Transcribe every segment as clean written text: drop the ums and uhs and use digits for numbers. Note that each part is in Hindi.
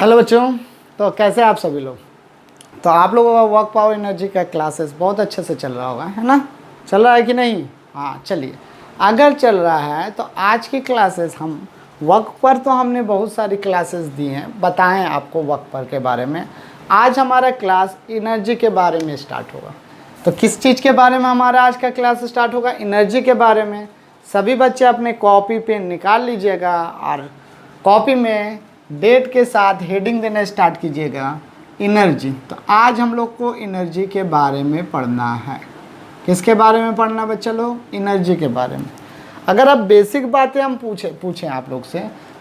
हेलो बच्चों, तो कैसे आप सभी लोग। तो आप लोगों का वर्क पावर एनर्जी का क्लासेस बहुत अच्छे से चल रहा होगा, है ना। चल रहा है कि नहीं? हाँ चलिए, अगर चल रहा है तो आज की क्लासेस हम वर्क पर, तो हमने बहुत सारी क्लासेस दी हैं, बताएं आपको वर्क पर के बारे में। आज हमारा क्लास एनर्जी के बारे में स्टार्ट होगा। तो किस चीज़ के बारे में हमारा आज का क्लास स्टार्ट होगा? एनर्जी के बारे में। सभी बच्चे अपने कॉपी पेन निकाल लीजिएगा और कॉपी में डेट के साथ हेडिंग देना स्टार्ट कीजिएगा, एनर्जी। तो आज हम लोग को एनर्जी के बारे में पढ़ना है। किसके बारे में पढ़ना बच्चा लोग? एनर्जी के बारे में। अगर अब बेसिक बातें हम पूछें आप लोग से,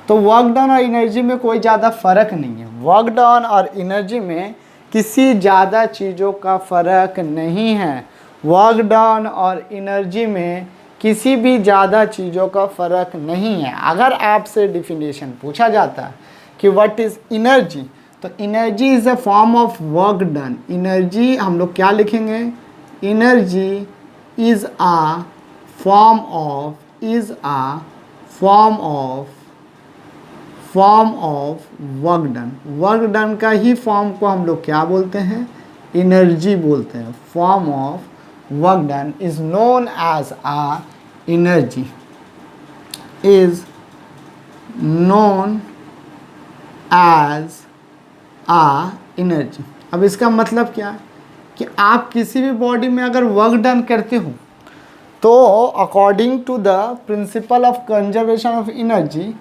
तो वर्क डन और एनर्जी में कोई ज़्यादा फ़र्क नहीं है। वर्क डन और एनर्जी में किसी ज़्यादा चीज़ों का फ़र्क नहीं है। वर्क डन और एनर्जी में किसी भी ज़्यादा चीज़ों का फ़र्क नहीं है। अगर आपसे डिफिनेशन पूछा जाता है कि व्हाट इज़ एनर्जी, तो energy is a form of work done. Energy हम लोग क्या लिखेंगे? Energy is a form of work done. Work done का ही फॉर्म को हम लोग क्या बोलते हैं? एनर्जी बोलते हैं। Form of work done is known as a energy, is known as a energy. अब इसका मतलब क्या है कि आप किसी भी बॉडी में अगर वर्क डन करते हो, तो according to the principle of conservation of energy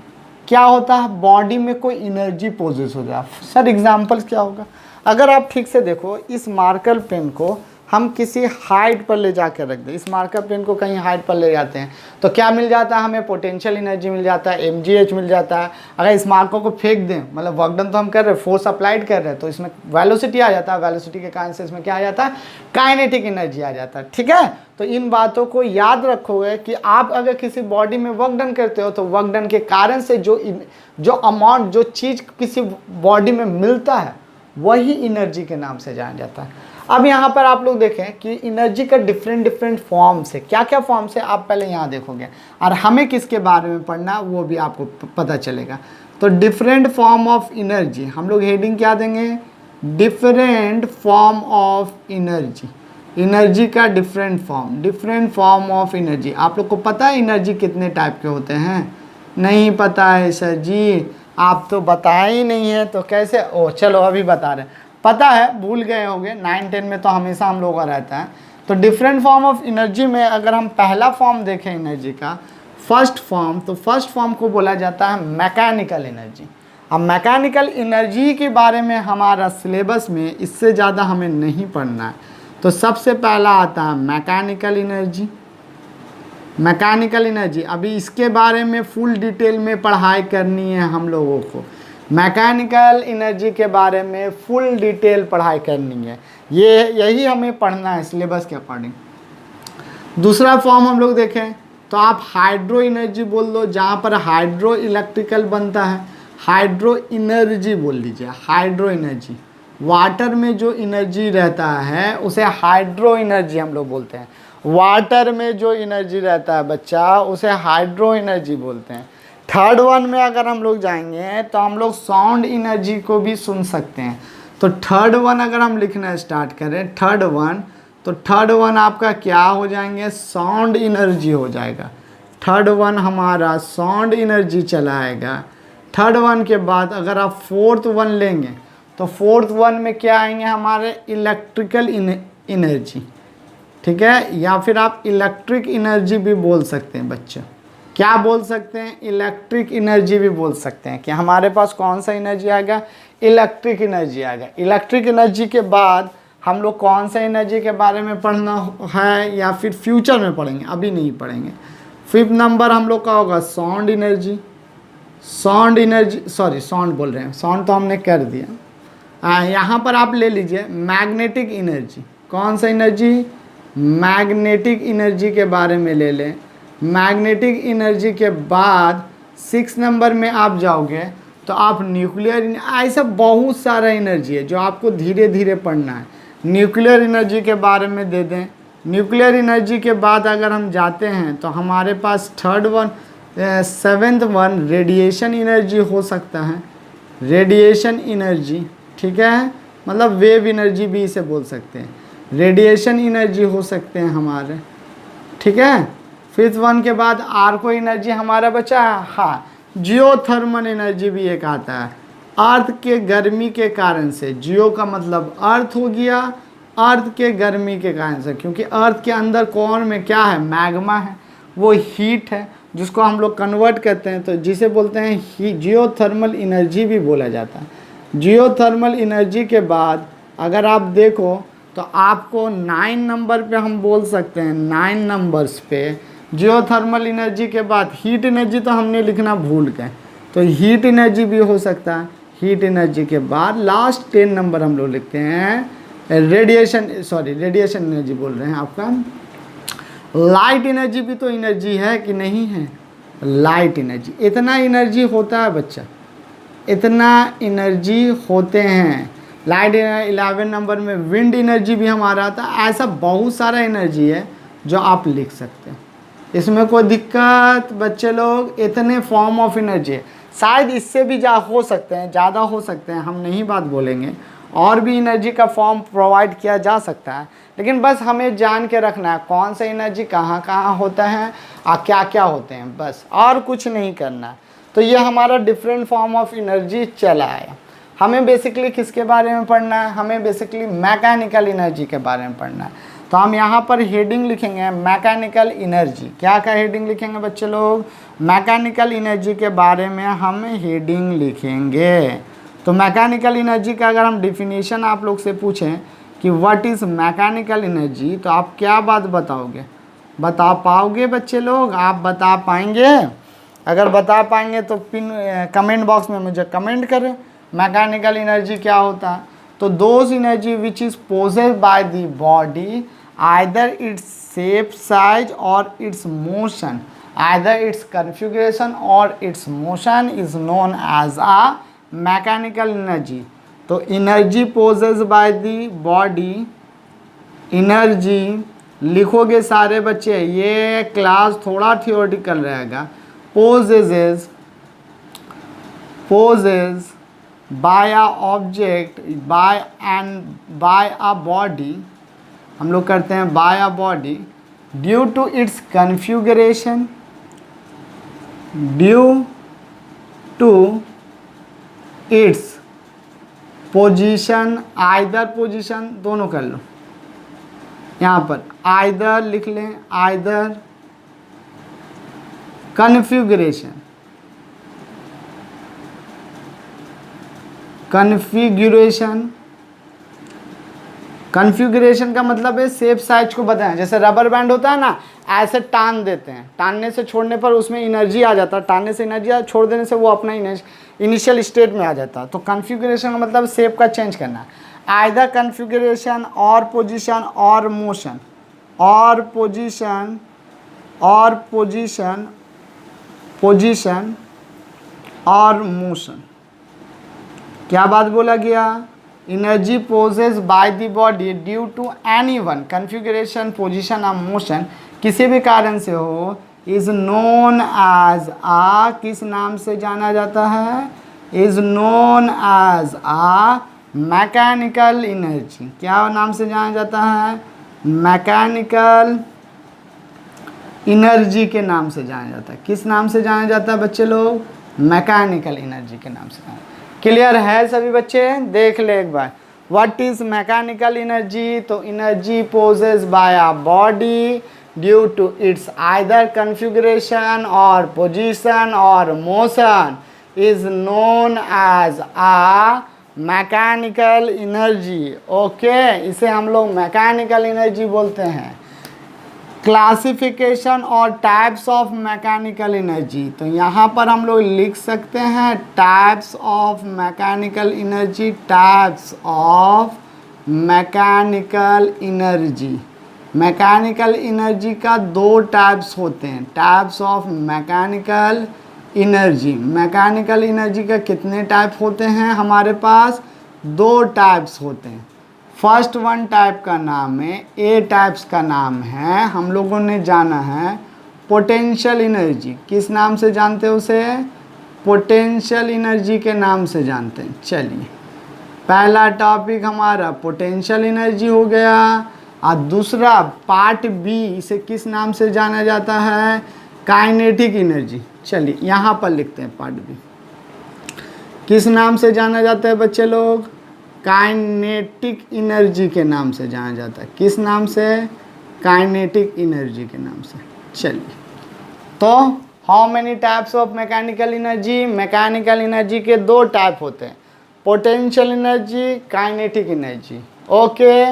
क्या होता है? बॉडी में कोई एनर्जी पोजेस हो जाए। सर एग्जांपल्स क्या होगा? अगर आप ठीक से देखो, इस मार्कर पेन को हम किसी हाइट पर ले जाकर रख दें, इस मार्कर पेन को कहीं हाइट पर ले जाते हैं, तो क्या मिल जाता है? हमें पोटेंशियल एनर्जी मिल जाता है, mgh मिल जाता है। अगर इस मार्कर को फेंक दें, मतलब वर्क डन तो हम कर रहे हैं, फोर्स अप्लाइड कर रहे हैं, तो इसमें वेलोसिटी आ जाता है। वेलोसिटी के कारण से इसमें क्या आ जाता है? काइनेटिक एनर्जी आ जाता है। ठीक है, तो इन बातों को याद रखोगे कि आप अगर किसी बॉडी में वर्क डन करते हो, तो वर्क डन के कारण से जो अमाउंट, जो चीज़ किसी बॉडी में मिलता है, वही एनर्जी के नाम से जाना जाता है। अब यहाँ पर आप लोग देखें कि एनर्जी का डिफरेंट फॉर्म्स है। क्या क्या फॉर्म्स है आप पहले यहाँ देखोगे, और हमें किसके बारे में पढ़ना वो भी आपको पता चलेगा। तो डिफरेंट फॉर्म ऑफ एनर्जी, हम लोग हेडिंग क्या देंगे? Different form of energy. Energy का डिफरेंट फॉर्म ऑफ एनर्जी। आप लोग को पता है एनर्जी कितने टाइप के होते हैं? नहीं पता है सर जी, आप तो बताए ही नहीं है, तो कैसे? ओ चलो अभी बता रहे हैं। पता है, भूल गए होंगे, 9-10 में तो हमेशा हम लोगों का रहता है। तो डिफरेंट फॉर्म ऑफ एनर्जी में अगर हम पहला फॉर्म देखें एनर्जी का, फर्स्ट फॉर्म, तो फर्स्ट फॉर्म को बोला जाता है मैकेनिकल एनर्जी। अब मैकेनिकल एनर्जी के बारे में हमारा सिलेबस में इससे ज़्यादा हमें नहीं पढ़ना है। तो सबसे पहला आता है मैकेनिकल एनर्जी। मैकेनिकल एनर्जी, अभी इसके बारे में फुल डिटेल में पढ़ाई करनी है हम लोगों को। मैकेनिकल एनर्जी के बारे में फुल डिटेल पढ़ाई करनी है, यही हमें पढ़ना है सिलेबस के अकॉर्डिंग। दूसरा फॉर्म हम लोग देखें तो आप हाइड्रो एनर्जी बोल दो, जहाँ पर हाइड्रो इलेक्ट्रिकल बनता है, हाइड्रो एनर्जी बोल लीजिए। हाइड्रो एनर्जी, वाटर में जो एनर्जी रहता है उसे हाइड्रो एनर्जी हम लोग बोलते हैं। वाटर में जो एनर्जी रहता है बच्चा, उसे हाइड्रो एनर्जी बोलते हैं। थर्ड वन में अगर हम लोग जाएंगे तो हम लोग साउंड एनर्जी को भी सुन सकते हैं। तो थर्ड वन अगर हम लिखना स्टार्ट करें, थर्ड वन आपका क्या हो जाएंगे? साउंड एनर्जी हो जाएगा। थर्ड वन हमारा साउंड एनर्जी चला आएगा। थर्ड वन के बाद अगर आप फोर्थ वन लेंगे, तो फोर्थ वन में क्या आएंगे? हमारे इलेक्ट्रिकल एनर्जी। ठीक है, या फिर आप इलेक्ट्रिक एनर्जी भी बोल सकते हैं बच्चे। क्या बोल सकते हैं? इलेक्ट्रिक एनर्जी भी बोल सकते हैं कि हमारे पास कौन सा एनर्जी आएगा? इलेक्ट्रिक एनर्जी आएगा। इलेक्ट्रिक एनर्जी के बाद हम लोग कौन सा एनर्जी के बारे में पढ़ना है, या फिर फ्यूचर में पढ़ेंगे, अभी नहीं पढ़ेंगे। फिफ्थ नंबर हम लोग का होगा साउंड एनर्जी। साउंड बोल रहे हैं, साउंड तो हमने कर दिया। यहाँ पर आप ले लीजिए मैग्नेटिक एनर्जी। कौन सा एनर्जी? मैग्नेटिक एनर्जी के बारे में ले लें। मैग्नेटिक एनर्जी के बाद 6 नंबर में आप जाओगे तो आप न्यूक्लियर, ऐसा बहुत सारा एनर्जी है जो आपको धीरे धीरे पढ़ना है। न्यूक्लियर एनर्जी के बारे में दे दें। न्यूक्लियर एनर्जी के बाद अगर हम जाते हैं तो हमारे पास सेवेंथ वन रेडिएशन एनर्जी हो सकता है। रेडिएशन एनर्जी, ठीक है, मतलब वेव एनर्जी भी इसे बोल सकते हैं, रेडिएशन एनर्जी हो सकते हैं हमारे, ठीक है। फिफ्थ वन के बाद आर को एनर्जी हमारा बचा है, हाँ, जियोथर्मल एनर्जी भी एक आता है, अर्थ के गर्मी के कारण से, जियो का मतलब अर्थ हो गया, अर्थ के गर्मी के कारण से, क्योंकि अर्थ के अंदर कोर में क्या है, मैग्मा है, वो हीट है जिसको हम लोग कन्वर्ट करते हैं, तो जिसे बोलते हैं जियोथर्मल एनर्जी भी बोला जाता है। जियोथर्मल एनर्जी के बाद अगर आप देखो तो आपको 9 नंबर पे हम बोल सकते हैं, 9 नंबर्स पे जियोथर्मल एनर्जी के बाद हीट एनर्जी तो हमने लिखना भूल गए, तो हीट एनर्जी भी हो सकता है। हीट एनर्जी के बाद लास्ट 10 नंबर हम लोग लिखते हैं रेडिएशन एनर्जी बोल रहे हैं आपका। लाइट एनर्जी भी तो एनर्जी है कि नहीं है, लाइट एनर्जी, इतना एनर्जी होता है बच्चा, इतना एनर्जी होते हैं। लाइट 11 नंबर में विंड एनर्जी भी हमारा आता है। ऐसा बहुत सारा एनर्जी है जो आप लिख सकते हैं, इसमें कोई दिक्कत बच्चे लोग, इतने फॉर्म ऑफ एनर्जी है। शायद इससे भी हो सकते हैं, ज़्यादा हो सकते हैं, हम नहीं बात बोलेंगे, और भी एनर्जी का फॉर्म प्रोवाइड किया जा सकता है, लेकिन बस हमें जान के रखना है कौन सा एनर्जी कहाँ कहाँ होता है और क्या क्या होते हैं, बस, और कुछ नहीं करना है। तो ये हमारा डिफरेंट फॉर्म ऑफ एनर्जी चला है। हमें बेसिकली किसके बारे में पढ़ना है, हमें बेसिकली मैकेनिकल एनर्जी के बारे में पढ़ना है। तो हम यहाँ पर हेडिंग लिखेंगे मैकेनिकल एनर्जी। क्या क्या हेडिंग लिखेंगे बच्चे लोग, मैकेनिकल एनर्जी के बारे में हम हेडिंग लिखेंगे। तो मैकेनिकल एनर्जी का अगर हम डिफिनीशन आप लोग से पूछें कि व्हाट इज़ मैकेनिकल एनर्जी, तो आप क्या बात बताओगे, बता पाओगे बच्चे लोग, आप बता पाएंगे? अगर बता पाएंगे तो पिन कमेंट बॉक्स में मुझे कमेंट करें मैकेनिकल एनर्जी क्या होता है। तो those energy which is possessed by the body either its shape, size और its motion, either its configuration और its motion is known as a mechanical energy. तो energy possessed by the body, energy लिखोगे सारे बच्चे, ये क्लास थोड़ा थियोरेटिकल रहेगा। Possess by a object, by a body, हम लोग करते हैं by a body due to its configuration, due to its position, either position, दोनों कर लो, यहाँ पर आइदर लिख लें, आइदर कन्फिगरेशन, कन्फिगरेशन का मतलब है शेप साइज को बताएं। जैसे रबर बैंड होता है ना, ऐसे टान देते हैं, टानने से छोड़ने पर उसमें एनर्जी आ जाता है, टानने से एनर्जी छोड़ देने से वो अपना इनिशियल स्टेट में आ जाता है। तो कन्फिगरेशन का मतलब शेप का चेंज करना है। आइदर कन्फिगरेशन और पोजीशन और मोशन, और पोजीशन और मोशन, क्या बात बोला गया, energy poses by the body due to any one configuration, position और मोशन, किसी भी कारण से हो, इज नोन एज आ, किस नाम से जाना जाता है, is known as a mechanical energy. क्या नाम से जाना जाता है, मैकेनिकल एनर्जी के नाम से जाना जाता है। किस नाम से जाना जाता है बच्चे लोग, मैकेनिकल एनर्जी के नाम से। क्लियर है सभी बच्चे, देख ले एक बार, व्हाट इज मैकेनिकल एनर्जी। तो energy poses by a body due to its either configuration और पोजीशन और motion is known as a mechanical energy. Okay, इसे हम लोग मैकेनिकल एनर्जी बोलते हैं। क्लासिफिकेशन और टाइप्स ऑफ मैकेनिकल एनर्जी, तो यहाँ पर हम लोग लिख सकते हैं types of mechanical energy, types of mechanical energy. Mechanical energy का दो टाइप्स होते हैं, types of mechanical energy. Mechanical energy का कितने टाइप होते हैं हमारे पास, दो टाइप्स होते हैं। फर्स्ट वन टाइप का नाम है, ए टाइप्स का नाम है, हम लोगों ने जाना है पोटेंशियल एनर्जी। किस नाम से जानते हो उसे, पोटेंशियल एनर्जी के नाम से जानते हैं। चलिए, पहला टॉपिक हमारा पोटेंशियल एनर्जी हो गया, और दूसरा पार्ट बी, इसे किस नाम से जाना जाता है? Kinetic energy. चलिए यहाँ पर लिखते हैं पार्ट बी, किस नाम से जाना जाता है बच्चे लोग? काइनेटिक एनर्जी के नाम से जाना जाता है। किस नाम से? काइनेटिक एनर्जी के नाम से। चलिए, तो how many types of mechanical energy? Mechanical energy के दो टाइप होते हैं, potential energy, kinetic energy. Okay,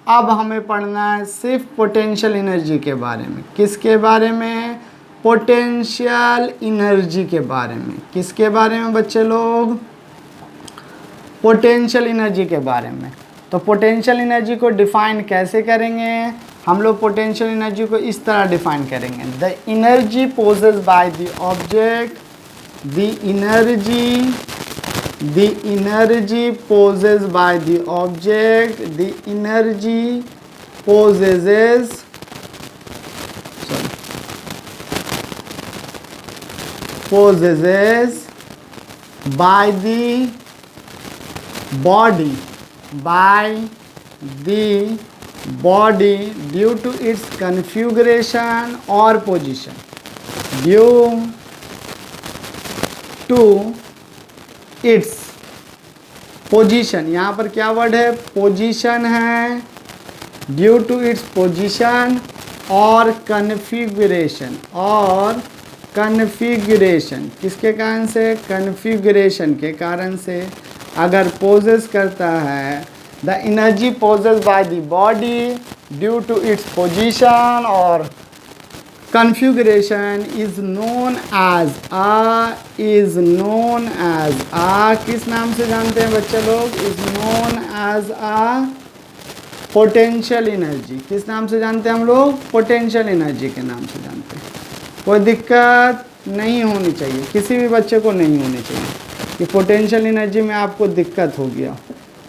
अब हमें पढ़ना है सिर्फ पोटेंशियल एनर्जी के बारे में। किसके बारे में? पोटेंशियल एनर्जी के बारे में। किसके बारे में बच्चे लोग? पोटेंशियल एनर्जी के बारे में। तो पोटेंशियल एनर्जी को डिफाइन कैसे करेंगे हम लोग? पोटेंशियल एनर्जी को इस तरह डिफाइन करेंगे, the energy possessed by the object, the energy possessed by the object, the energy possesses by the body due to its configuration or position, due to its position. यहाँ पर क्या वर्ड है? पोजीशन है। ड्यू टू इट्स पोजीशन और कन्फिगरेशन, और कन्फिगरेशन किसके कारण से? कन्फिगरेशन के कारण से। अगर पोजेस करता है, the energy poses by the body due to its position और configuration is known as a, किस नाम से जानते हैं बच्चे लोग? Is known as a potential energy. किस नाम से जानते हैं हम लोग? पोटेंशियल एनर्जी के नाम से जानते हैं। कोई दिक्कत नहीं होनी चाहिए, किसी भी बच्चे को नहीं होनी चाहिए कि पोटेंशियल एनर्जी में आपको दिक्कत हो गया।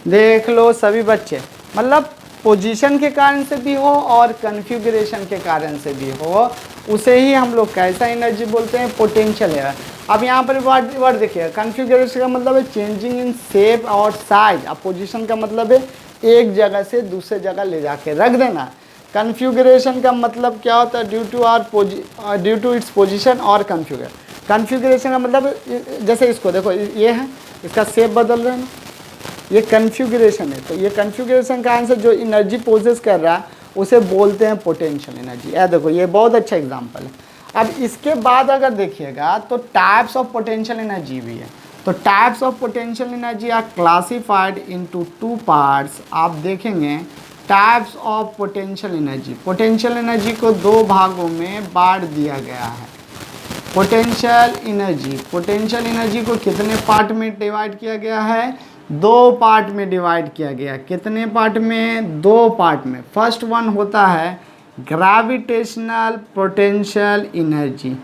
देख लो सभी बच्चे, मतलब पोजीशन के कारण से भी हो और कन्फिगरेशन के कारण से भी हो, उसे ही हम लोग कैसा एनर्जी बोलते हैं? पोटेंशियल है। अब यहाँ पर वर्ड देखिए, कन्फिगरेशन का मतलब है चेंजिंग इन शेप और साइज। अब पोजीशन का मतलब है एक जगह से दूसरे जगह ले जाके रख देना। कन्फिगरेशन का मतलब क्या होता है? ड्यू टू इट्स पोजीशन और कन्फिगरेशन का मतलब जैसे इसको देखो, ये है, इसका शेप बदल रहे हैं ना, ये कन्फिगरेशन है। तो ये कन्फिगरेशन का आंसर जो एनर्जी पोजेस कर रहा है उसे बोलते हैं पोटेंशियल एनर्जी। यह देखो, ये बहुत अच्छा एग्जांपल है। अब इसके बाद अगर देखिएगा तो टाइप्स ऑफ पोटेंशियल एनर्जी भी है। तो types of potential energy are classified into two parts. आप देखेंगे types of potential energy, potential energy को दो भागों में बांट दिया गया है। पोटेंशियल एनर्जी को कितने पार्ट में डिवाइड किया गया है? दो पार्ट में डिवाइड किया गया। कितने पार्ट में? दो पार्ट में। फर्स्ट वन होता है gravitational potential energy.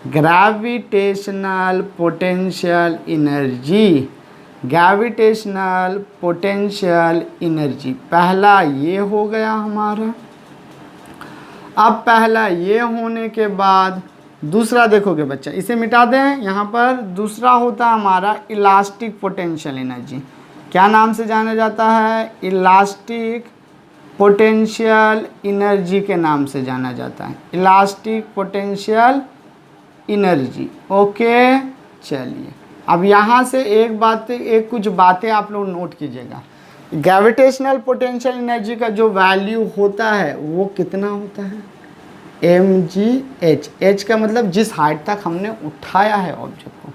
Gravitational potential energy, gravitational potential energy, पहला ये हो गया हमारा। अब पहला ये होने के बाद दूसरा देखोगे बच्चा, इसे मिटा दें यहाँ पर। दूसरा होता है हमारा इलास्टिक पोटेंशियल एनर्जी। क्या नाम से जाना जाता है? इलास्टिक पोटेंशियल एनर्जी के नाम से जाना जाता है। Elastic potential energy. ओके, चलिए अब यहाँ से एक कुछ बातें आप लोग नोट कीजिएगा। ग्रेविटेशनल पोटेंशियल एनर्जी का जो वैल्यू होता है वो कितना होता है? mgh। h का मतलब जिस हाइट तक हमने उठाया है ऑब्जेक्ट को।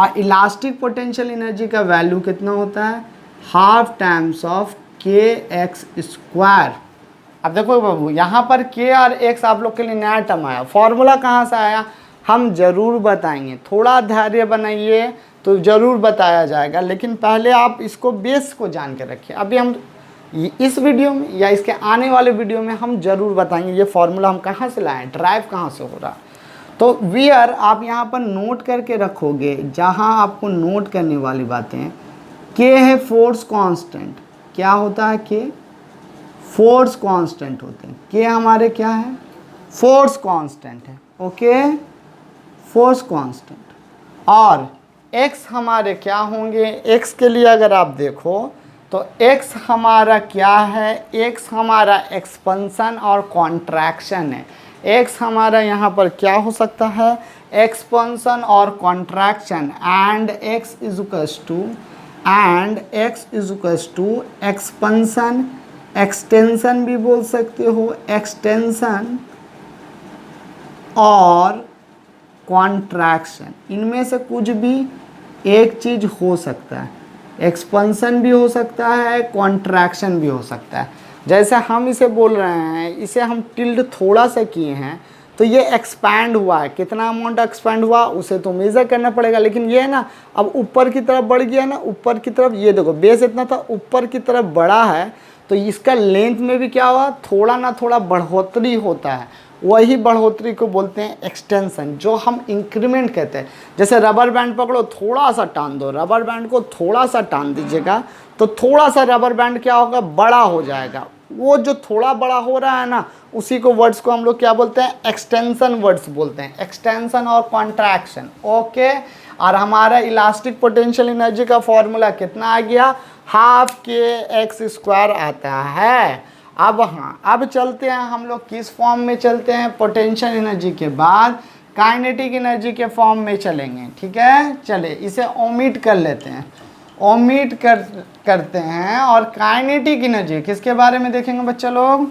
और इलास्टिक पोटेंशियल एनर्जी का वैल्यू कितना होता है? Half times of kx²। अब देखो बाबू, यहाँ पर k और x आप लोग के लिए नया टर्म आया। फॉर्मूला कहाँ से आया हम ज़रूर बताएंगे, थोड़ा धैर्य बनाइए तो ज़रूर बताया जाएगा। लेकिन पहले आप इसको बेस को जान के रखिए। अभी हम इस वीडियो में या इसके आने वाले वीडियो में हम ज़रूर बताएंगे ये फार्मूला हम कहाँ से लाएं, ड्राइव कहाँ से हो रहा। तो वियर आप यहाँ पर नोट करके रखोगे, जहाँ आपको नोट करने वाली बातें। के है फोर्स कांस्टेंट। क्या होता है? के फोर्स कांस्टेंट होते हैं। के हमारे क्या है? फोर्स कांस्टेंट है। Okay, force constant. और एक्स हमारे क्या होंगे, एक्स के लिए अगर आप देखो तो एक्स हमारा क्या है, एक्स हमारा एक्सपेंशन और कॉन्ट्रैक्शन है। एक्स हमारा यहाँ पर क्या हो सकता है, एक्सपेंशन और contraction, and x is equals to expansion, extension भी बोल सकते हो, एक्सटेंशन और कॉन्ट्रैक्शन। इनमें से कुछ भी एक चीज हो सकता है, एक्सपेंशन भी हो सकता है, कॉन्ट्रैक्शन भी हो सकता है। जैसे हम इसे बोल रहे हैं, इसे हम टिल्ड थोड़ा सा किए हैं तो ये एक्सपैंड हुआ है, कितना अमाउंट एक्सपैंड हुआ उसे तो मेज़र करना पड़ेगा, लेकिन ये है ना अब ऊपर की तरफ बढ़ गया ना, ऊपर की तरफ, ये देखो बेस इतना था, ऊपर की तरफ बढ़ा है, तो इसका लेंथ में भी क्या हुआ, थोड़ा ना थोड़ा बढ़ोतरी होता है, वही बढ़ोतरी को बोलते हैं एक्सटेंशन, जो हम इंक्रीमेंट कहते हैं। जैसे रबर बैंड पकड़ो, थोड़ा सा टान दो, रबर बैंड को थोड़ा सा टान दीजिएगा तो थोड़ा सा रबर बैंड क्या होगा, बड़ा हो जाएगा। वो जो थोड़ा बड़ा हो रहा है ना, उसी को वर्ड्स को हम लोग क्या बोलते हैं, एक्सटेंशन वर्ड्स बोलते हैं, एक्सटेंशन और कॉन्ट्रैक्शन। ओके, और हमारा इलास्टिक पोटेंशियल एनर्जी का फॉर्मूला कितना आ गया, हाफ के एक्स स्क्वायर आता है। अब हाँ, अब चलते हैं हम लोग किस फॉर्म में चलते हैं, पोटेंशियल एनर्जी के बाद काइनेटिक एनर्जी के फॉर्म में चलेंगे। ठीक है, चले इसे ओमिट कर लेते हैं, ओमिट करते हैं और काइनेटिक एनर्जी किसके बारे में देखेंगे बच्चे लोग,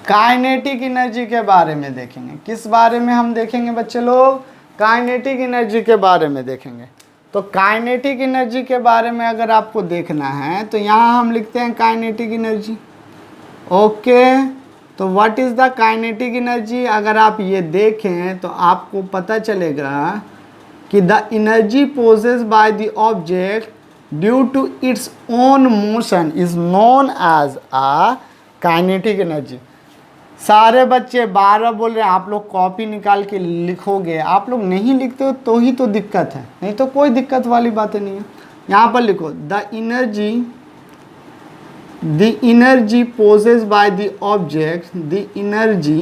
काइनेटिक एनर्जी के बारे में देखेंगे। किस बारे में हम देखेंगे बच्चे लोग, काइनेटिक एनर्जी के बारे में देखेंगे। तो काइनेटिक एनर्जी के बारे में अगर आपको देखना है तो यहाँ हम लिखते हैं काइनेटिक एनर्जी। ओके, तो what is the kinetic energy, अगर आप ये देखें तो आपको पता चलेगा कि the energy poses by the object due to its own motion is known as a kinetic energy. सारे बच्चे बार बार बोल रहे हैं, आप लोग कॉपी निकाल के लिखोगे, आप लोग नहीं लिखते हो तो ही तो दिक्कत है, नहीं तो कोई दिक्कत वाली बातें नहीं है। यहाँ पर लिखो the energy possessed by the object, the energy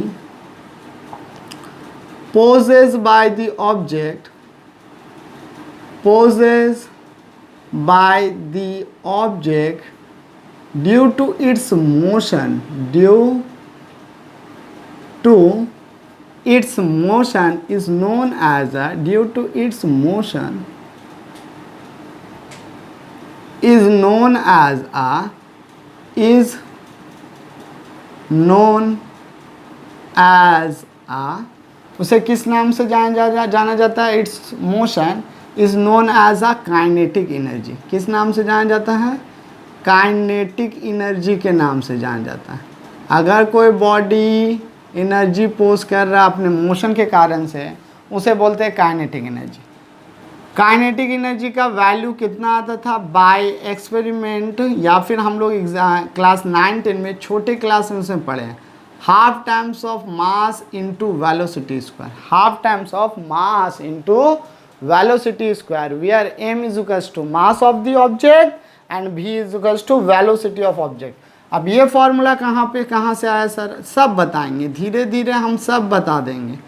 possessed by the object, possessed by the object due to its motion, due to its motion is known as a, due to its motion is known as a, is known as a, उसे किस नाम से जाना जाता है, its motion is known as a kinetic energy. किस नाम से जाना जाता है, काइनेटिक एनर्जी के नाम से जाना जाता है। अगर कोई बॉडी एनर्जी पोस्ट कर रहा है अपने मोशन के कारण से, उसे बोलते हैं काइनेटिक एनर्जी। काइनेटिक एनर्जी का वैल्यू कितना आता था, बाय एक्सपेरिमेंट, या फिर हम लोग क्लास 9-10 में छोटे क्लास में से पढ़े हैं, half times of mass into velocity square, half times of mass into velocity square, where m is equals to mass of the object and v is equals to velocity of object. अब ये फॉर्मूला कहाँ से आया सर, सब बताएंगे, धीरे धीरे हम सब बता देंगे,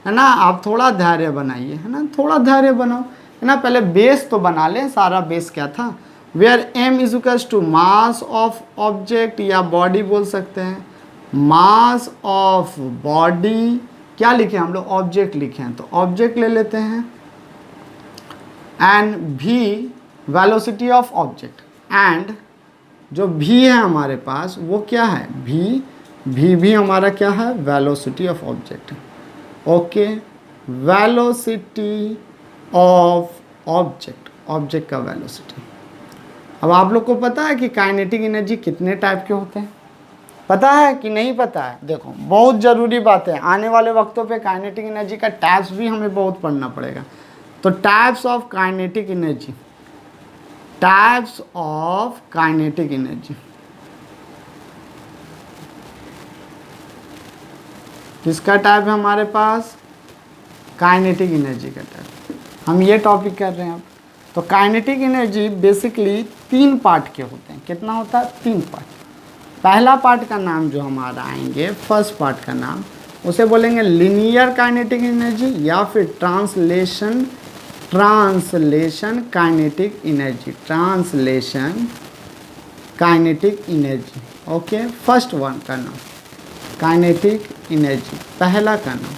है ना। आप थोड़ा धैर्य बनाइए, है ना, थोड़ा धैर्य बनाओ, है ना। पहले बेस तो बना लें, सारा बेस क्या था, where m is equals to mass of object, या बॉडी बोल सकते हैं, मास ऑफ बॉडी, क्या लिखे हम लोग, ऑब्जेक्ट लिखे हैं तो ऑब्जेक्ट ले लेते हैं, and v velocity of object, and जो v है हमारे पास वो क्या है, v भी हमारा क्या है, velocity of object. Okay, velocity of object, object का वेलोसिटी। अब आप लोग को पता है कि काइनेटिक एनर्जी कितने टाइप के होते हैं, पता है कि नहीं पता है, देखो बहुत ज़रूरी बात है, आने वाले वक्तों पे काइनेटिक एनर्जी का टाइप्स भी हमें बहुत पढ़ना पड़ेगा। तो types of kinetic energy, types of kinetic energy, किसका टाइप है हमारे पास, काइनेटिक एनर्जी का टाइप। हम ये टॉपिक कर रहे हैं अब। तो काइनेटिक एनर्जी बेसिकली 3 पार्ट के होते हैं, कितना होता है, 3 पार्ट। पहला पार्ट का नाम जो हमारा आएंगे, फर्स्ट पार्ट का नाम, उसे बोलेंगे लीनियर काइनेटिक एनर्जी या फिर translation translation kinetic energy, translation kinetic energy. Okay, first one का नाम काइनेटिक एनर्जी, पहला का नाम।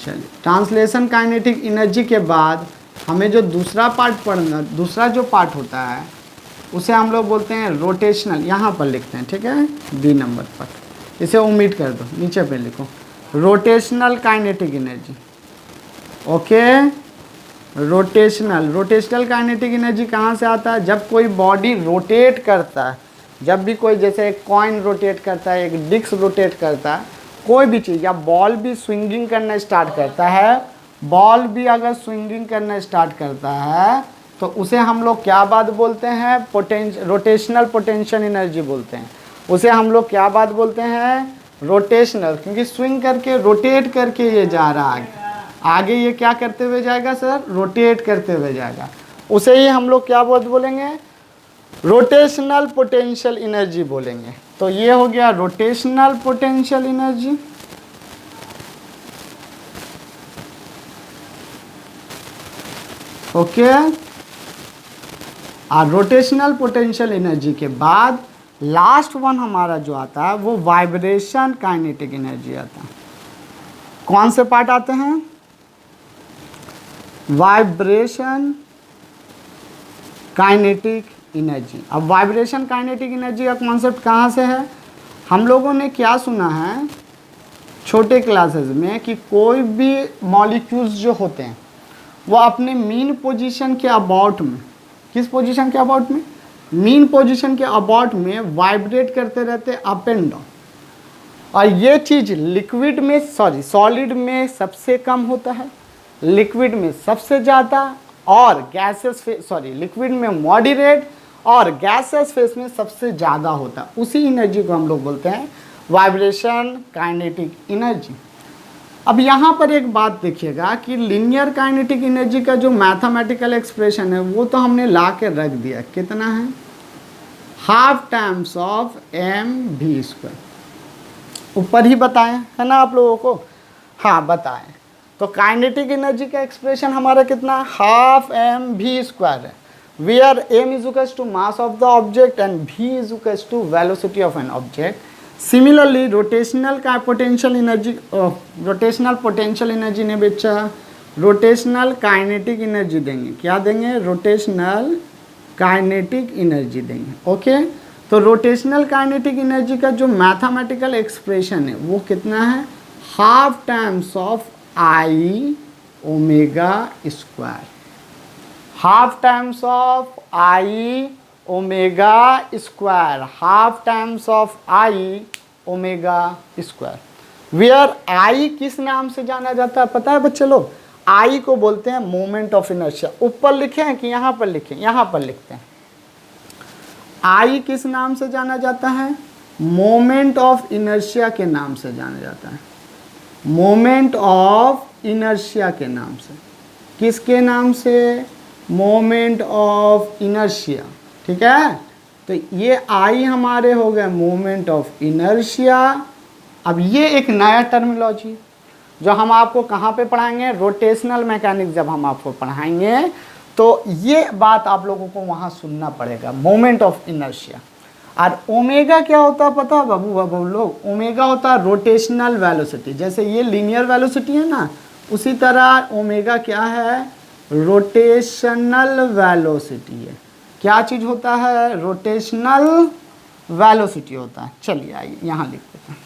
चलिए, ट्रांसलेशन काइनेटिक एनर्जी के बाद हमें जो दूसरा पार्ट पढ़ना, दूसरा जो पार्ट होता है उसे हम लोग बोलते हैं रोटेशनल। यहाँ पर लिखते हैं, ठीक है, बी नंबर पर, इसे ओमिट कर दो, नीचे पे लिखो rotational kinetic energy. Okay, rotational kinetic energy कहाँ से आता है? जब कोई बॉडी रोटेट करता है, जब भी कोई, जैसे एक कॉइन रोटेट करता है, एक डिस्क रोटेट करता है, कोई भी चीज़, या बॉल भी स्विंगिंग करना स्टार्ट करता है, बॉल भी अगर स्विंगिंग करना स्टार्ट करता है तो उसे हम लोग क्या बात बोलते हैं? रोटेशनल पोटेंशियल एनर्जी बोलते हैं। उसे हम लोग क्या बात बोलते हैं? रोटेशनल, क्योंकि स्विंग करके, रोटेट करके ये जा रहा है आगे ये क्या करते हुए जाएगा सर? रोटेट करते हुए जाएगा। उसे ही हम लोग क्या बात बोलेंगे? रोटेशनल पोटेंशियल एनर्जी बोलेंगे। तो ये हो गया रोटेशनल पोटेंशियल एनर्जी। ओके, और रोटेशनल पोटेंशियल एनर्जी के बाद लास्ट वन हमारा जो आता है वो वाइब्रेशन काइनेटिक एनर्जी आता है। कौन से पार्ट आते हैं? Vibration kinetic energy. अब वाइब्रेशन काइनेटिक एनर्जी का कॉन्सेप्ट कहाँ से है? हम लोगों ने क्या सुना है छोटे क्लासेस में कि कोई भी मॉलिक्यूल्स जो होते हैं वो अपने मीन पोजीशन के अबाउट में, किस पोजीशन के अबाउट में? मीन पोजीशन के अबाउट में वाइब्रेट करते रहते अप एंड डाउन। और ये चीज़ लिक्विड में, सॉलिड में सबसे कम होता है, लिक्विड में सबसे ज़्यादा, और गैसेस लिक्विड में मॉडरेट, और गैसेस फेस में सबसे ज़्यादा होता है। उसी एनर्जी को हम लोग बोलते हैं वाइब्रेशन काइनेटिक एनर्जी। अब यहाँ पर एक बात देखिएगा कि लीनियर काइनेटिक एनर्जी का जो मैथमेटिकल एक्सप्रेशन है वो तो हमने ला के रख दिया। कितना है? Half times of mv²। ऊपर ही बताएं है ना आप लोगों को? हाँ बताएं। तो काइनेटिक एनर्जी का एक्सप्रेशन हमारा कितना? हाफ mv² है, where m is equal to mass of the object and v is equal to velocity of an object. Similarly rotational का पोटेंशियल एनर्जी ने बेचा रोटेशनल काइनेटिक एनर्जी देंगे। क्या देंगे? रोटेशनल काइनेटिक एनर्जी देंगे। ओके, तो रोटेशनल काइनेटिक एनर्जी का जो मैथमेटिकल एक्सप्रेशन है वो कितना है? Half times of I ω²। Half times of I ω², half times of I ω²। Where I किस नाम से जाना जाता है पता है बच्चे लोग? I को बोलते हैं मोमेंट ऑफ इनर्शिया। ऊपर लिखे हैं कि यहाँ पर लिखे? यहाँ पर लिखते हैं। I किस नाम से जाना जाता है? मोमेंट ऑफ इनर्शिया के नाम से जाना जाता है। मोमेंट ऑफ इनर्शिया के नाम से। किसके नाम से? Moment of inertia. ठीक है, तो ये आई हमारे हो गए मोमेंट ऑफ इनर्शिया। अब ये एक नया टर्मिनोलॉजी जो हम आपको कहाँ पे पढ़ाएंगे? रोटेशनल मैकेनिक्स जब हम आपको पढ़ाएंगे तो ये बात आप लोगों को वहाँ सुनना पड़ेगा, मोमेंट ऑफ इनर्शिया। और ओमेगा क्या होता है पता है बाबू लोग? ओमेगा होता है रोटेशनल वेलोसिटी। जैसे ये लीनियर वेलोसिटी है ना, उसी तरह ओमेगा क्या है? रोटेशनल वेलोसिटी है। क्या चीज़ होता है? रोटेशनल वेलोसिटी होता है। चलिए आइए यहाँ लिख देते हैं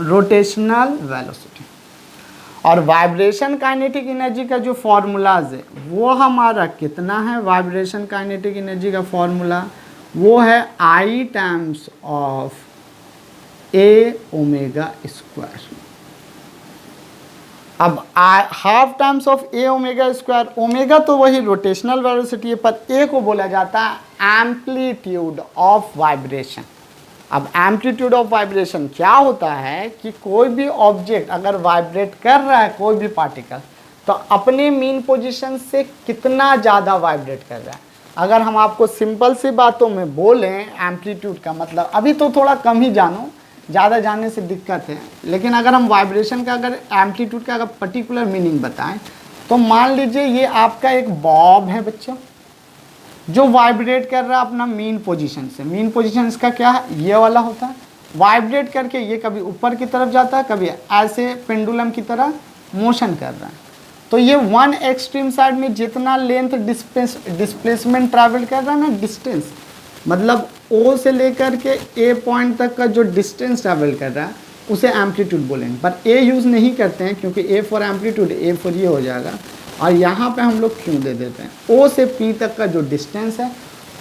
रोटेशनल वेलोसिटी। और वाइब्रेशन काइनेटिक एनर्जी का जो फॉर्मूलाज है वो हमारा कितना है? वाइब्रेशन काइनेटिक एनर्जी का फॉर्मूला वो है I टाइम्स ऑफ A ω²। अब half times of A ω², omega तो वही रोटेशनल वेलोसिटी है, पर A को बोला जाता है एम्पलीट्यूड ऑफ वाइब्रेशन। अब एम्पलीट्यूड ऑफ वाइब्रेशन क्या होता है कि कोई भी ऑब्जेक्ट अगर वाइब्रेट कर रहा है, कोई भी पार्टिकल, तो अपने मीन पोजीशन से कितना ज़्यादा वाइब्रेट कर रहा है। अगर हम आपको सिंपल सी बातों में बोलें एम्पलीट्यूड का मतलब, अभी तो थोड़ा कम ही जानो ज़्यादा जानने से दिक्कत है। लेकिन अगर हम वाइब्रेशन का अगर एम्पलीट्यूड का अगर पर्टिकुलर मीनिंग बताएं तो मान लीजिए ये आपका एक बॉब है बच्चों, जो वाइब्रेट कर रहा है अपना मीन पोजीशन से। मीन पोजीशन इसका क्या है, ये वाला होता है। वाइब्रेट करके ये कभी ऊपर की तरफ जाता है, कभी ऐसे पेंडुलम की तरह मोशन कर रहा है। तो ये वन एक्सट्रीम साइड में जितना लेंथ डिस्प्लेसमेंट ट्रैवल कर रहा है ना, डिस्टेंस मतलब ओ से लेकर के ए पॉइंट तक का जो डिस्टेंस ट्रैवल कर रहा है उसे एम्पलीट्यूड बोलेंगे। पर ए यूज़ नहीं करते हैं क्योंकि A for amplitude, A for ये हो जाएगा, और यहाँ पे हम लोग क्यों दे देते हैं। ओ से पी तक का जो डिस्टेंस है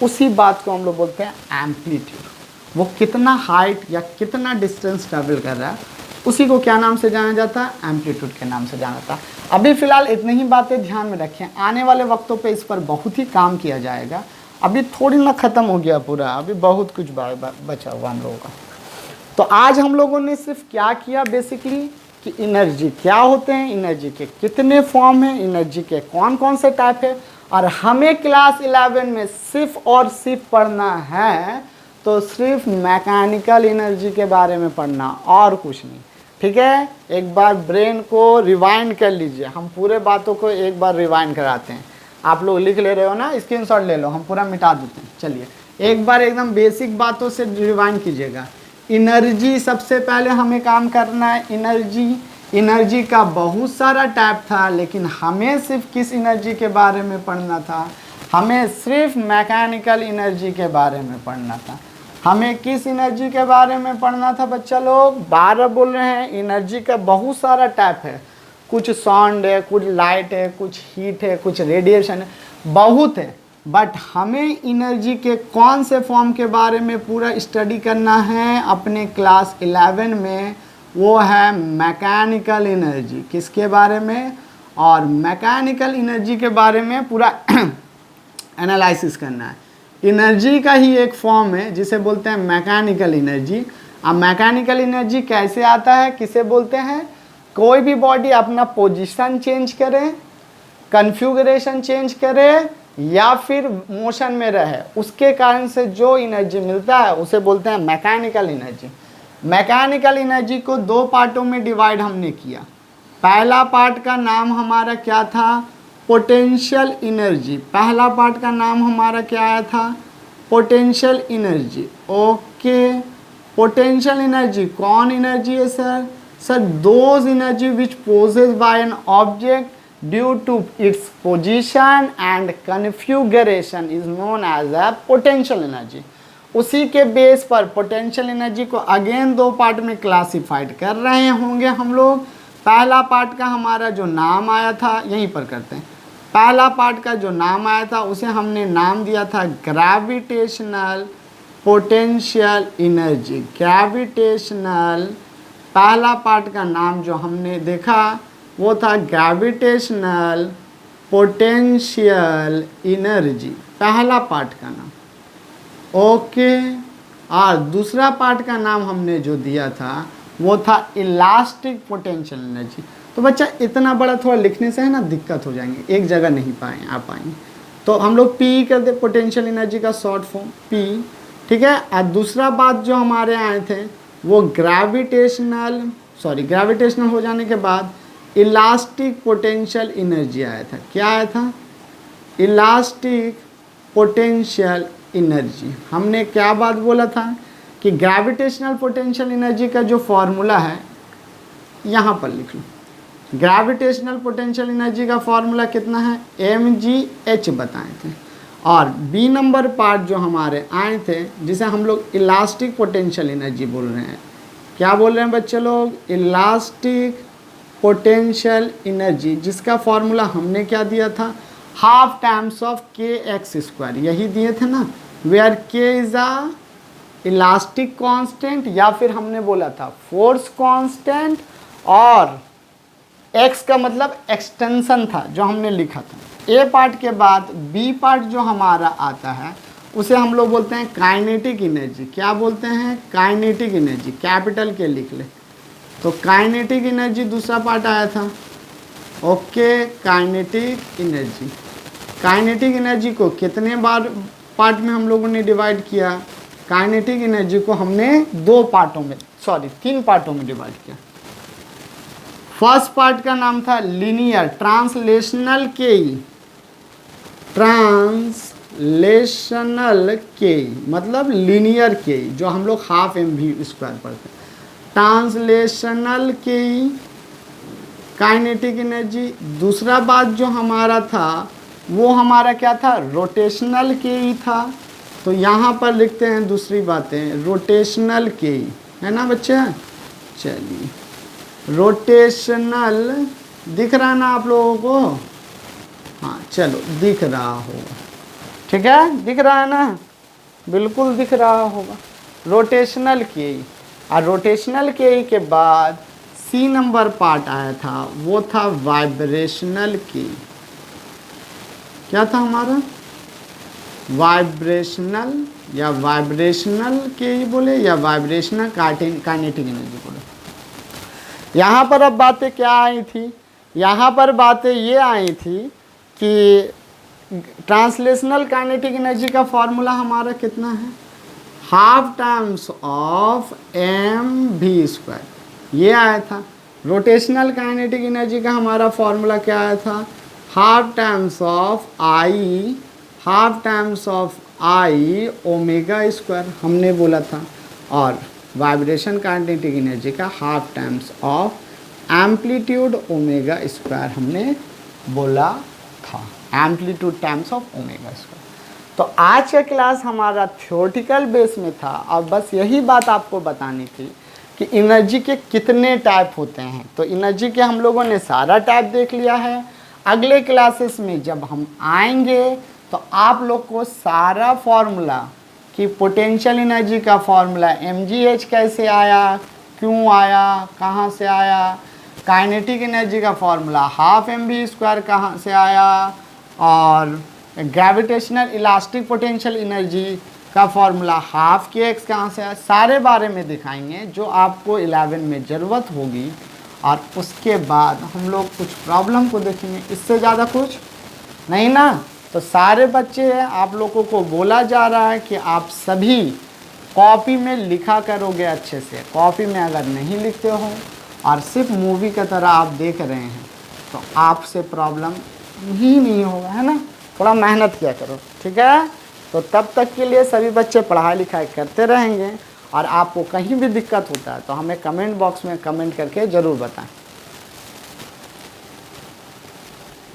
उसी बात को हम लोग बोलते हैं एम्पलीट्यूड। वो कितना हाइट या कितना डिस्टेंस ट्रैवल कर रहा है उसी को क्या नाम से जाना जाता है, एम्पलीट्यूड के नाम से जाना जाता है। अभी फ़िलहाल इतनी ही बातें ध्यान में रखें, आने वाले वक्तों पे इस पर बहुत ही काम किया जाएगा। अभी थोड़ी ना ख़त्म हो गया पूरा, अभी बहुत कुछ बचा हुआ हम लोगों का। तो आज हम लोगों ने सिर्फ क्या किया बेसिकली कि एनर्जी क्या होते हैं, एनर्जी के कितने फॉर्म हैं, एनर्जी के कौन कौन से टाइप है, और हमें क्लास 11 में सिर्फ और सिर्फ पढ़ना है तो सिर्फ मैकेनिकल एनर्जी के बारे में पढ़ना, और कुछ नहीं। ठीक है, एक बार ब्रेन को रिवाइंड कर लीजिए, हम पूरे बातों को एक बार रिवाइंड कराते हैं। आप लोग लिख ले रहे हो ना, स्क्रीनशॉट ले लो, हम पूरा मिटा देते हैं। चलिए एक बार एकदम बेसिक बातों से रिवाइंड कीजिएगा। एनर्जी, सबसे पहले हमें काम करना है एनर्जी का बहुत सारा टाइप था, लेकिन हमें सिर्फ किस एनर्जी के बारे में पढ़ना था, हमें सिर्फ मैकेनिकल एनर्जी के बारे में पढ़ना था। हमें किस एनर्जी के बारे में पढ़ना था बच्चा लोग, 12 बोल रहे हैं। एनर्जी का बहुत सारा टाइप है, कुछ साउंड है, कुछ लाइट है, कुछ हीट है, कुछ रेडिएशन है, बहुत है। बट हमें एनर्जी के कौन से फॉर्म के बारे में पूरा स्टडी करना है अपने क्लास 11 में, वो है मैकेनिकल एनर्जी। किसके बारे में, और मैकेनिकल एनर्जी के बारे में पूरा एनालिसिस करना है। एनर्जी का ही एक फॉर्म है जिसे बोलते हैं मैकेनिकल एनर्जी। अब मैकेनिकल एनर्जी कैसे आता है, किसे बोलते हैं, कोई भी बॉडी अपना पोजीशन चेंज करे, कन्फ्यूगरेशन चेंज करे या फिर मोशन में रहे, उसके कारण से जो एनर्जी मिलता है उसे बोलते हैं मैकेनिकल एनर्जी। मैकेनिकल एनर्जी को 2 पार्टों में डिवाइड हमने किया। पहला पार्ट का नाम हमारा क्या था, पोटेंशियल एनर्जी। पहला पार्ट का नाम हमारा क्या आया था, potential energy. Okay, potential energy कौन एनर्जी है sir, sir those energy which possess by an object due to its position and configuration is known as a potential energy. उसी के बेस पर पोटेंशियल एनर्जी को अगेन 2 पार्ट में क्लासिफाइड कर रहे होंगे हम लोग। पहला पार्ट का हमारा जो नाम आया था, यहीं पर करते हैं, पहला पार्ट का जो नाम आया था उसे हमने नाम दिया था ग्रेविटेशनल पोटेंशियल एनर्जी। ग्रेविटेशनल, पहला पार्ट का नाम जो हमने देखा वो था ग्रेविटेशनल पोटेंशियल एनर्जी, पहला पार्ट का नाम। ओके, और दूसरा पार्ट का नाम हमने जो दिया था वो था इलास्टिक पोटेंशियल एनर्जी। तो बच्चा इतना बड़ा थोड़ा लिखने से है ना दिक्कत हो जाएंगे, एक जगह नहीं आ पाएंगे, तो हम लोग पी कर दे, पोटेंशियल एनर्जी का शॉर्ट फॉर्म पी। ठीक है, और दूसरा बात जो हमारे आए थे वो ग्रेविटेशनल हो जाने के बाद इलास्टिक पोटेंशियल एनर्जी आया था। क्या आया था, इलास्टिक पोटेंशियल एनर्जी। हमने क्या बात बोला था कि ग्रेविटेशनल पोटेंशियल एनर्जी का जो फॉर्मूला है यहाँ पर लिख लो। ग्रेविटेशनल पोटेंशियल एनर्जी का फॉर्मूला कितना है, mgh बताए थे। और बी नंबर पार्ट जो हमारे आए थे जिसे हम लोग इलास्टिक पोटेंशियल एनर्जी बोल रहे हैं, क्या बोल रहे हैं बच्चे लोग, इलास्टिक पोटेंशियल एनर्जी, जिसका फॉर्मूला हमने क्या दिया था, हाफ टाइम्स ऑफ kx², यही दिए थे ना, where k is a elastic constant, या फिर हमने बोला था फोर्स कांस्टेंट, और x का मतलब एक्सटेंशन था जो हमने लिखा था। ए पार्ट के बाद बी पार्ट जो हमारा आता है उसे हम लोग बोलते हैं काइनेटिक एनर्जी। क्या बोलते हैं, काइनेटिक एनर्जी, कैपिटल के लिख ले। तो काइनेटिक एनर्जी दूसरा पार्ट आया था। Okay, kinetic energy, kinetic energy को कितने बार पार्ट में हम लोगों ने डिवाइड किया, काइनेटिक एनर्जी को हमने 2 पार्टों में सॉरी 3 पार्टों में डिवाइड किया। फर्स्ट पार्ट का नाम था लीनियर ट्रांसलेशनल के, ट्रांसलेशनल के मतलब लीनियर के, जो हम लोग हाफ mv स्क्वायर पढ़ते हैं। ट्रांसलेशनल के काइनेटिक एनर्जी। दूसरा बात जो हमारा था वो हमारा क्या था, रोटेशनल के ही था। तो यहाँ पर लिखते हैं दूसरी बातें, रोटेशनल के, है ना बच्चे। चलिए, रोटेशनल दिख रहा है ना आप लोगों को, हाँ चलो दिख रहा होगा, ठीक है, दिख रहा है ना, बिल्कुल दिख रहा होगा। रोटेशनल के, और रोटेशनल के बाद सी नंबर पार्ट आया था, वो था वाइब्रेशनल के। क्या था हमारा, वाइब्रेशनल या वाइब्रेशनल के ही बोले या वाइब्रेशनल काइनेटिक एनर्जी बोले। यहाँ पर अब बातें क्या आई थी, यहाँ पर बातें ये आई थी कि ट्रांसलेशनल काइनेटिक एनर्जी का फॉर्मूला हमारा कितना है, half times of mv square, ये आया था। रोटेशनल काइनेटिक एनर्जी का हमारा फॉर्मूला क्या आया था, half times of i, half times of i omega square हमने बोला था। और वाइब्रेशन काइनेटिक एनर्जी का half times of amplitude omega square हमने बोला था, amplitude times of omega square. तो आज का क्लास हमारा थ्योरेटिकल बेस में था और बस यही बात आपको बतानी थी कि एनर्जी के कितने टाइप होते हैं। तो एनर्जी के हम लोगों ने सारा टाइप देख लिया है। अगले क्लासेस में जब हम आएंगे तो आप लोग को सारा फॉर्मूला कि पोटेंशियल एनर्जी का फॉर्मूला mgh कैसे आया, क्यों आया, कहाँ से आया, काइनेटिक एनर्जी का फॉर्मूला हाफ mv स्क्वायर कहाँ से आया, और ग्रेविटेशनल इलास्टिक पोटेंशियल एनर्जी का फॉर्मूला हाफ kx कहाँ से आया, सारे बारे में दिखाएंगे जो आपको 11 में ज़रूरत होगी। और उसके बाद हम लोग कुछ प्रॉब्लम को देखेंगे, इससे ज़्यादा कुछ नहीं ना। तो सारे बच्चे आप लोगों को बोला जा रहा है कि आप सभी कॉपी में लिखा करोगे अच्छे से। कॉपी में अगर नहीं लिखते हो और सिर्फ मूवी की तरह आप देख रहे हैं तो आपसे प्रॉब्लम ही नहीं होगा, है ना। थोड़ा मेहनत किया करो, ठीक है। तो तब तक के लिए सभी बच्चे पढ़ाई लिखाई करते रहेंगे और आपको कहीं भी दिक्कत होता है तो हमें कमेंट बॉक्स में कमेंट करके ज़रूर बताएं।